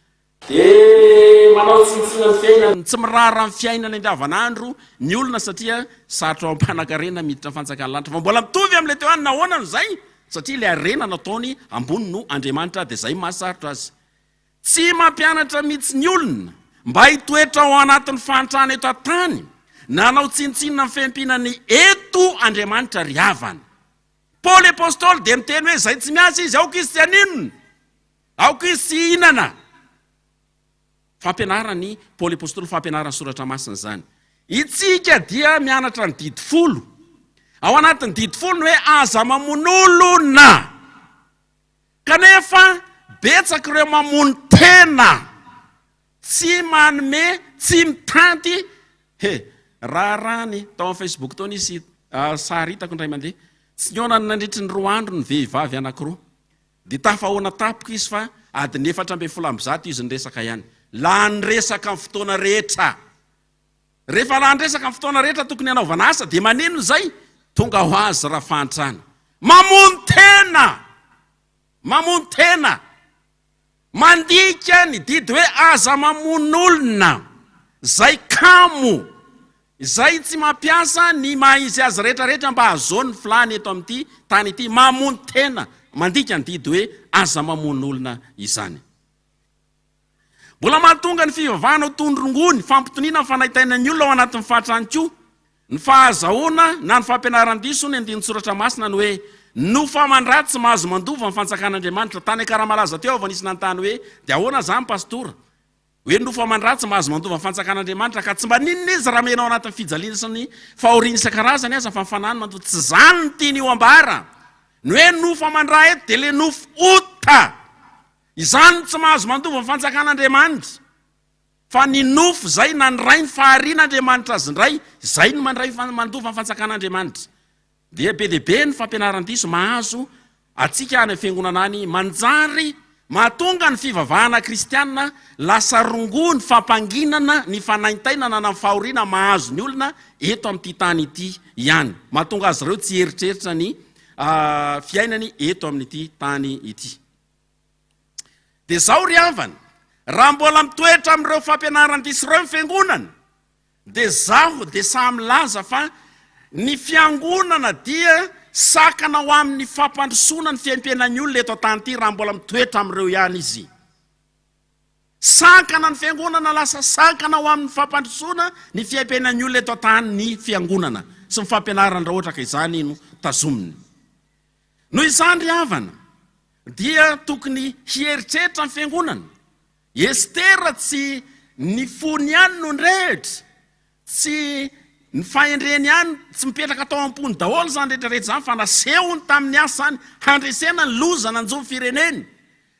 Dia manao tsintsina ny fiainana, tsy miraharaha ny fiainana andavanandro ny olona satria sarotra ho an'ny mpanan-karena miditra ny fanjakany lanitra. Fa mbola mitovy amin'ilay teo any nahoana n'izay, satria ilay arena nataony ambony no Andriamanitra, dia zay mahasarotra azy. Tsy mampianatra mihitsy ny olona mba hitoetra ao anatin'ny fahantrana eto an-tany, nanao tsintsinina ny fiampinany eto Andriamanitra ry havana. Paoly apôstôly dia miteny hoe zay tsy miasa izy, aoka izy tsy haninona, aoka izy tsy hihinana. Fampianarany Paoly apôstôly, fampianarany soratra masina zany. Itsika dia mianatra ny didy folo. Ao anatin'ny didy folo hoe aza mamon'olona. Kanefa betsaka ireo mamono tena, tsy manome, tsy mitanty. Raharahany tao amin'ny Facebook tao nisy sary hitako indray mandeha, tsy niona nandritry ny 2 andro ny vehivavy anankiroa. Dia tafahoana tapoka izy fa adiny 470 izy niresaka ihany. La niresaka amin'ny fotoana rehetra. Rehefa la niresaka amin'ny fotoana rehetra tokony hanaovana asa, dia maninona zay? Tonga ho azy raha fahantrana. Mamono tena! Mamono tena! Mandika ny didy hoe aza mamon'olona, zay kamo, zay tsy mampiasa ny maha-izy azy rehetrarehetra mba hahazoany filany eto amin'ity tany ity. Mamono tena, mandika ny didy hoe aza mamon'olona izany. Mbola mahatonga ny fivavahana ho tondrongony, fampitoniana ny fanaitaina ny olona ao anatin'ny fahatraniko, ny fahazahoana na ny fampianaran-diso ny andiny soratra masina ny hoe no famandratsy mahazo mandova ny fanjakan'Andriamanitra. Tany Karamalaza teo avy nisy nantany hoe dia ahoana zany pastora hoe no famandratsy mahazo mandova ny fanjakan'Andriamanitra ka tsy mba ninona izy raha menao anatin'ny fijaliana sy ny fahoriana isan-karazany aza fa mifanany mandova. Tsy zany ny tiany io ambara ny hoe nofo amandra eto dia le nofo ota izany tsy mahazo mandova ny fanjakan'Andriamanitra fa ny nofo zay na ny ray ny faharian'Andriamanitra azy ndray zay no mandray mandova ny fanjakan'Andriamanitra. Dia be dehibe ny fampianaran-diso mahazo atsika any fiangonana any manjary mahatonga ny fivavahana kristianina lasa rongo ny fampanginana ny fanaintainana na ny fahoriana mahazo ny olona eto amin'ity tany ity ihany, mahatonga azy ireo tsy eritreritra ny fiainany eto amin'ity tany ity. Dia zao ry havana, raha mbola mitoetra amin'ireo fampianaran-diso ireo ny fiangonana dia zaho dia samy laza fa ny fiangonana dia sakana ho amin'ny fampandrosoana ny fiaimpianan'ny olona eto tany ity raha mbola mitoetra amin'ireo ihany izy. Sakana ny fiangonana lasa sakana ho amin'ny fampandrosoana ny fiaimpianan'ny olona eto tany ny fiangonana sy ny fampianarana raha ohatra ka izany no tazominy. Noho izany ry havana dia tokony hieritreritra ny fiangonana. Estera tsy ny fony ihany no nirehitra, tsy ny fahendreny ihany tsy mipetraka tao am-pony daholo zany rehetrarehetra zany fa nasehony tamin'ny asa zany handresena ny loza nanjo ny fireneny,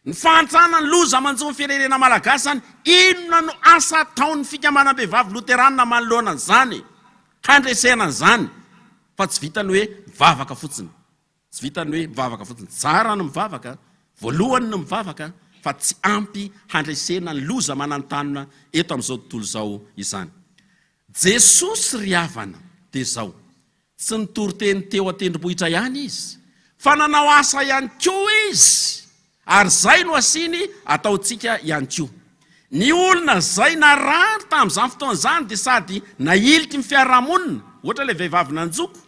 ny fahantrana ny loza manjo ny firenena malagasy zany. Inona no asa ataon'ny fikambanam-behivavy loterana manoloana zany handresena zany fa tsy vitany hoe mivavaka fotsiny, tsy vitany hoe mivavaka fotsiny. Tsara no mivavaka, voalohany no mivavaka fa tsy ampy handresena ny loza manantanina eto amin'izao tontolo zao izany. Jesosy ry havana dia zao, tsy nitory-teny teo an-tendrombohitra ihany izy fa nanao asa ihany koa izy, ary zay no asiny ataontsika ihany koa. Ny olona zay narary tamin'izany fotoana zany dia sady nailika ny fiarahamonina, ohatra ilay vehivavy nanjoko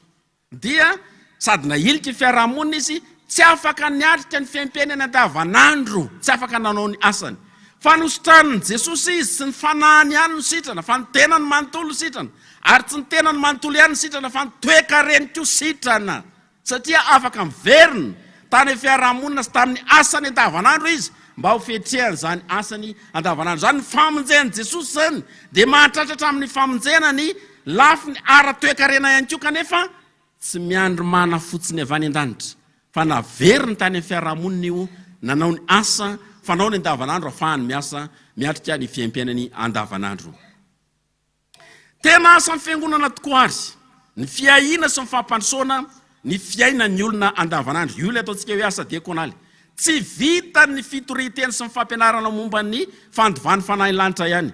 dia sady nailika ny fiarahamonina izy, tsy afaka niatrika ny fiaim-piainany andavanandro, tsy afaka nanao ny asany. Fa nosotranin' Jesosy izy tsy ny fanahany ihany no sitrana fa ny tenany manontolo no sitrana, ary tsy ny tenany manontolo ihany no sitrana fa ny toe-kareny koa sitrana, satria afaka miverina tany fiarahamonina sy tamin'ny asany andavanandro izy mba ho fetrehany zany asany andavanandro. Zany ny famonjen'i Jesosy zany dia mahatratra amin'ny famonjenany lafiny ara-toe-karena ihany koa, kanefa tsy miandro mana fotsiny avy any an-danitra fa naveriny tany amin'ny fiarahamonina io, nanao ny asa fanao ny andavanandro ahafahany miasa miatrika ny fiaim-piainany andavanandro. Tena asa ny fiangonana tokoa ary ny fiahiana sy ny fampandrosoana ny fiainan'ny olona andavanandro. Io ilay ataontsika hoe asa diakonaly. Tsy vita ny fitoriteny sy ny fampianarana momba ny fandovany fanahy lanitra ihany,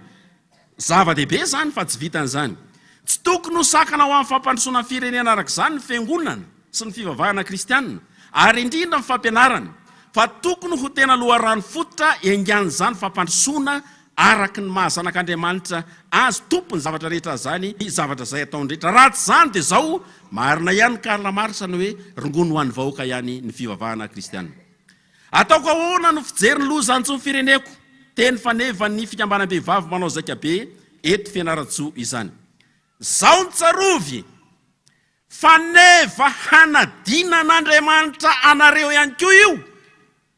zava-dehibe zany fa tsy vitan'izany. Tsy tokony ho sakana ho amin'ny fampandrosoana ny firenena arak'izany ny fiangonana sy ny fivavahana kristianina, ary indrindra ny fampianarana, fa tokony ho tena loharano fototra engan'izany fampandrosoana araka ny mahazanak'Andriamanitra azy tompony zavatra rehetra zany, ny zavatra zay ataony rehetra. Raha tsy zany dia zao marina ihany Karl Marx ny hoe rongono ho an'ny vahoaka ihany ny fivavahana kristianina. Ataoko ahoana no fijery ny loza antsoa ny fireneko, teny faneva ny fikambanam-behivavy manao zaika be eto Fianarantsoa izany. Zao ny tsarovy faneva hanadina an'Andriamanitra anareo ihany koa io,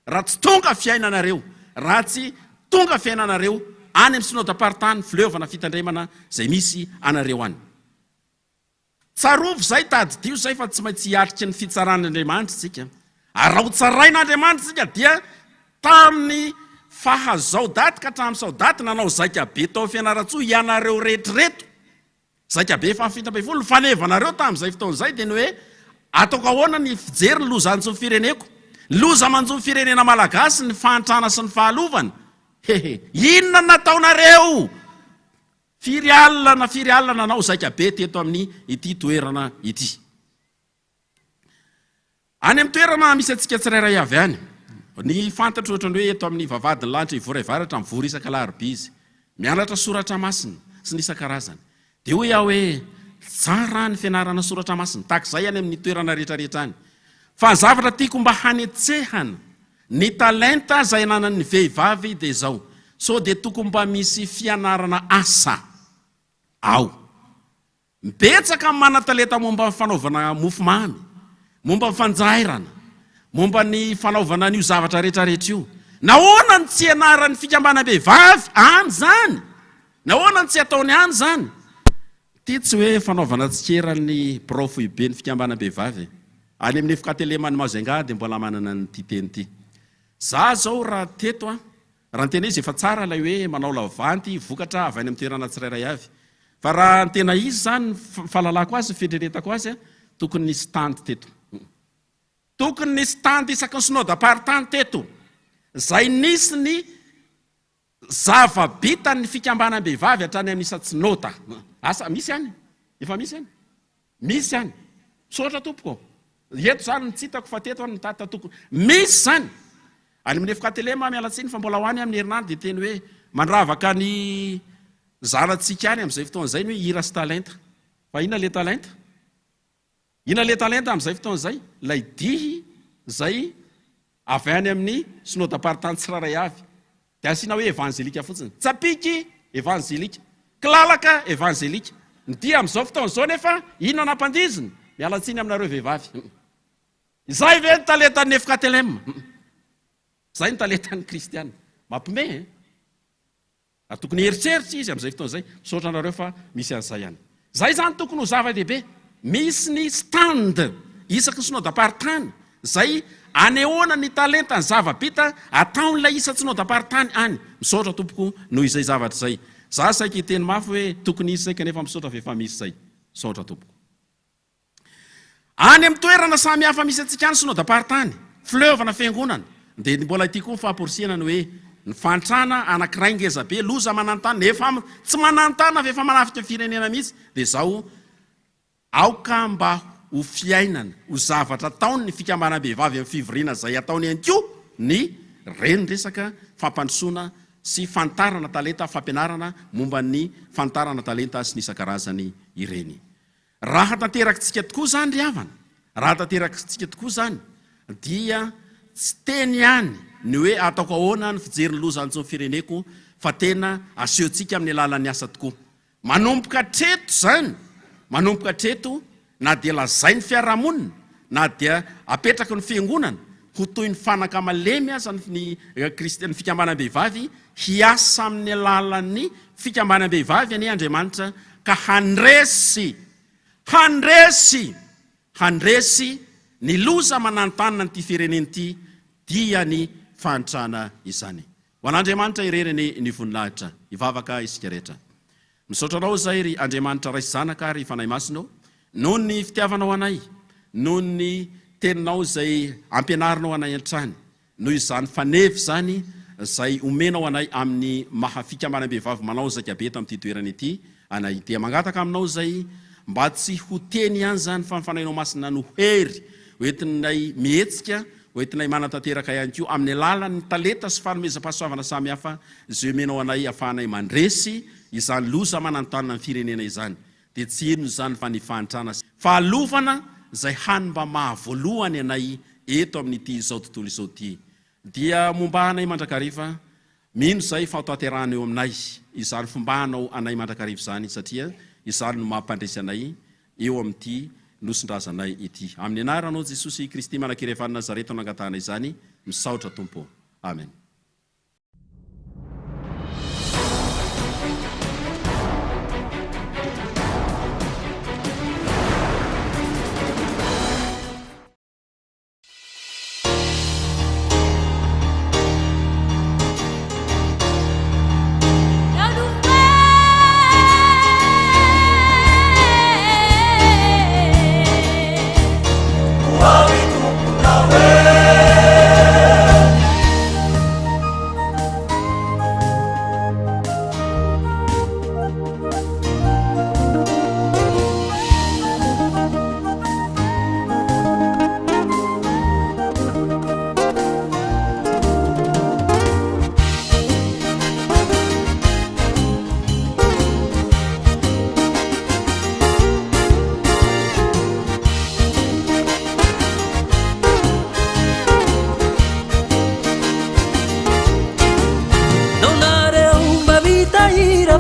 raha tsy tonga fiainanareo, raha tsy tonga fiainanareo any amin'ny synodam-paritany fileovana fitandremana zay misy anareo any. Tsarovy zay tadidio zay fa tsy maintsy hiatriky ny fitsaran'Andriamanitra isika. Ary raha ho tsarain'Andriamanitra isika dia tamin'ny fahazao daty ka hatramin'ny sao daty nanao zaika be tao Fianarantsoa ianareo rehetrareto. Zaika be fa fita ambin'ny folo fanevanareo tamin'izay fotoan'izay dia ny hoe ataoko ahoana ny fijery ny loza antsoa ny fireneko, loza manjo ny firenena malagasy, ny fahantrana sy ny fahalovana. Inona nataonareo? Firy alina nanao zaika be teto amin'ny ity toerana ity. Any amin'ny toerana misy antsika tsirairay avy any, ny fantatra ohatra ny hoe eto amin'ny vavadiny lanitra ivoray varatra mivory isan-kalarobia izy, mianatra soratra masina sy ny isan-karazany. Dia hoe aho hoe tsara ny fianarana soratra masina tahak'izay any amin'ny toerana rehetrarehetra any. Fa ny zavatra tiako mba hanetsehana ny talenta zay nanan'ny vehivavy dia zao, so dia tokony mba misy fianarana asa ao. Betsaka mana-talenta momba fanaovana mofomamy, momba fanjairana, momba ny fanaovana n'io zavatra rehetrarehetra io. Nahoana ny tsy anarany fikambanam-behivavy amin'izany? Nahoana ny tsy ataony any zany? Ty tsy hoe fanaovana tsikeran'ny profo ibe ny fikambanam-behivavy. Any amin'ny fikatelemany Mazenga dia mbola manana ny titeny ity. Za zao raha teto raha ny tena izy efa tsara ilay hoe manao lavanty vokatra avy any amin'ny toerana tsirairay avy. Fa raha ny tena izy zany fahalalako azy, fitreretako azy, tokony nisy tandy teto. Tokony nisy tandy isaky ny synodam-paritany teto. Zay nisy ny zava-bitan'ny fikambanam-behivavy hatrany amin'ny isa-tsinota. Asa misy any? Efa misy any? Misy any. Misaotra tompoko. Eto zany ny tsitako fa teto ny tata tokony. Misy zany. Any amin'ny efikatelema mialatsiny fa mbola ho any amin'ny herinandro dia teny hoe mandravaka ny zanatsika any amin'izay fotoana izay ny hoe hira sy talenta. Fa ina le talenta? Ina le talenta amin'izay fotoana izay? Lay dihy izay avy any amin'ny synodam-paritany tsirairay avy. Dia asiana hoe evanjelika fotsiny. Tsapiky evanjelika. Kilalaka evanjelika. Ny dia amin'izao fotoana izao nefa ina nampandiziny? Mialatsiny aminareo vehivavy. Izay ve ny talentan'ny efikatelema? Zay ny talentan'ny kristiana. Mampime. Tokony eritseritsy izy amin'izay fotoana izay. Misaotra anareo fa misy an'izay ihany. Zay zany tokony ho zava-dehibe. Misy ny stand isaky ny synodam-paritany. Zay anehoana ny talentany zava-bita ataon'ilay isa-tsinodam-paritany any. Misaotra tompoko noho izay zavatra izay. Za saika hiteny mafy hoe tokony izy saika nefa misaotra fa efa misy izay. Misaotra tompoko. Any amin'ny toerana samy hafa misy antsika any synodam-paritany, fleuvana fiangonana. Dia mbola ity koa fahamporisihana ny hoe ny fantrana anankiray ngeza be loza manantany nefa tsy manantana fa efa manafika firenena mihitsy dia zao aoka mba ho fiainana ho zavatra ataony ny fikambanam-behivavy amin'ny fivoriana izay ataony ihany koa ny reny-resaka fampandrosoana sy fantarana talenta, fampianarana momba ny fantarana talenta sy ny isan-karazany ireny. Raha tanterakitsika tokoa zany ry havana, raha tanterakitsika tokoa zany dia tsy teny ihany ny hoe ataoko ahoana ny fijery loza antsony fireneko fa tena asehontsika amin'ny alalan'ny asa tokoa. Manomboka treto zany, manomboka treto na dia lazay ny fiarahamonina na dia apetraka ny fiangonana ho toy ny fanaka malemy aza ny fikambanam-behivavy hiasa amin'ny alalan'ny fikambanam-behivavy any Andriamanitra ka handresy ny loza manantanina nyty fireneny ity dia ny fantrana izany. Ho an'Andriamanitra irereny ny voninahitra, ivavaka isika rehetra. Misaotra anao zay ry Andriamanitra raisy zanaka ary fanahy masinao, noho ny fitiavanao anay, noho ny teninao izay ampianarinao anay an-trany, noho izany fanevy zany izay omenao anay amin'ny mahafikambanam-behivavy manao zakabe tamin'ity toerana ity, anay dia mangataka aminao zay mba tsy ho teny ihany zany fa mifanainao masina no hery hoentinay mihetsika, hoentinay manatanteraka ihany koa amin'ny alalan'ny talenta sy fanomezam-pahasoavana samy hafa izay omenao anay ahafahanay mandresy izany loza manantanina ny firenena izany. Dia tsy ino izany fa ny fahantrana fahalovana izay hanimba mahavoalohany anay eto amin'ity izao tontolo izao ity. Dia momba anay mandrakariva, mino izay fa ataterahana eo aminay izany fombanao anay mandrakariva izany satria izany no mampandresy anay eo amin'ity nosondrazanay ity. Amin'ny anaranao Jesosy Kristy Manankirevany Nazareta no angatahana izany, misaotra Tompo. Amen.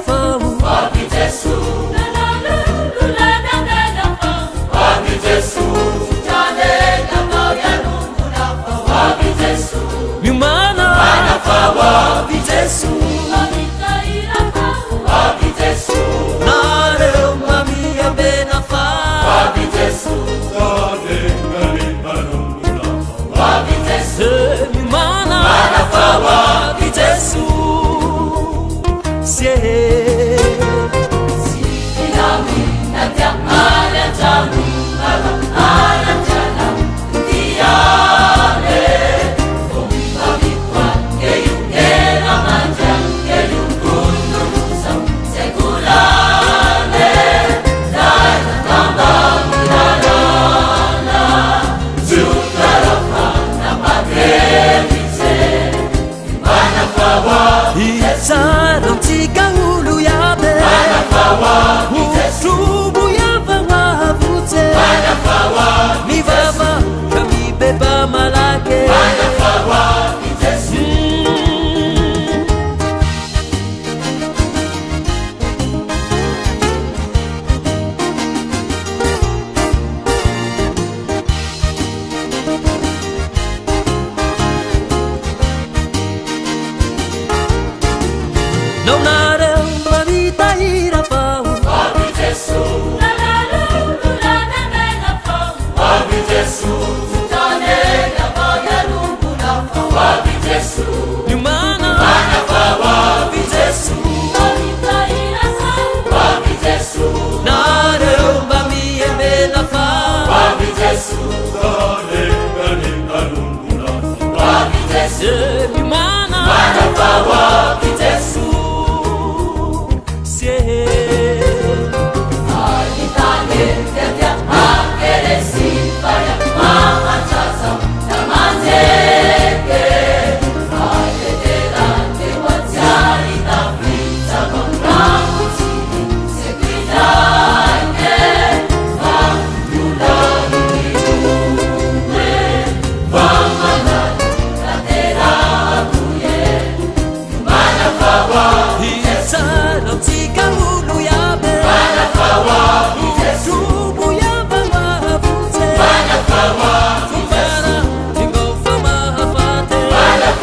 Famo, Jesus,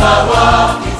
Power.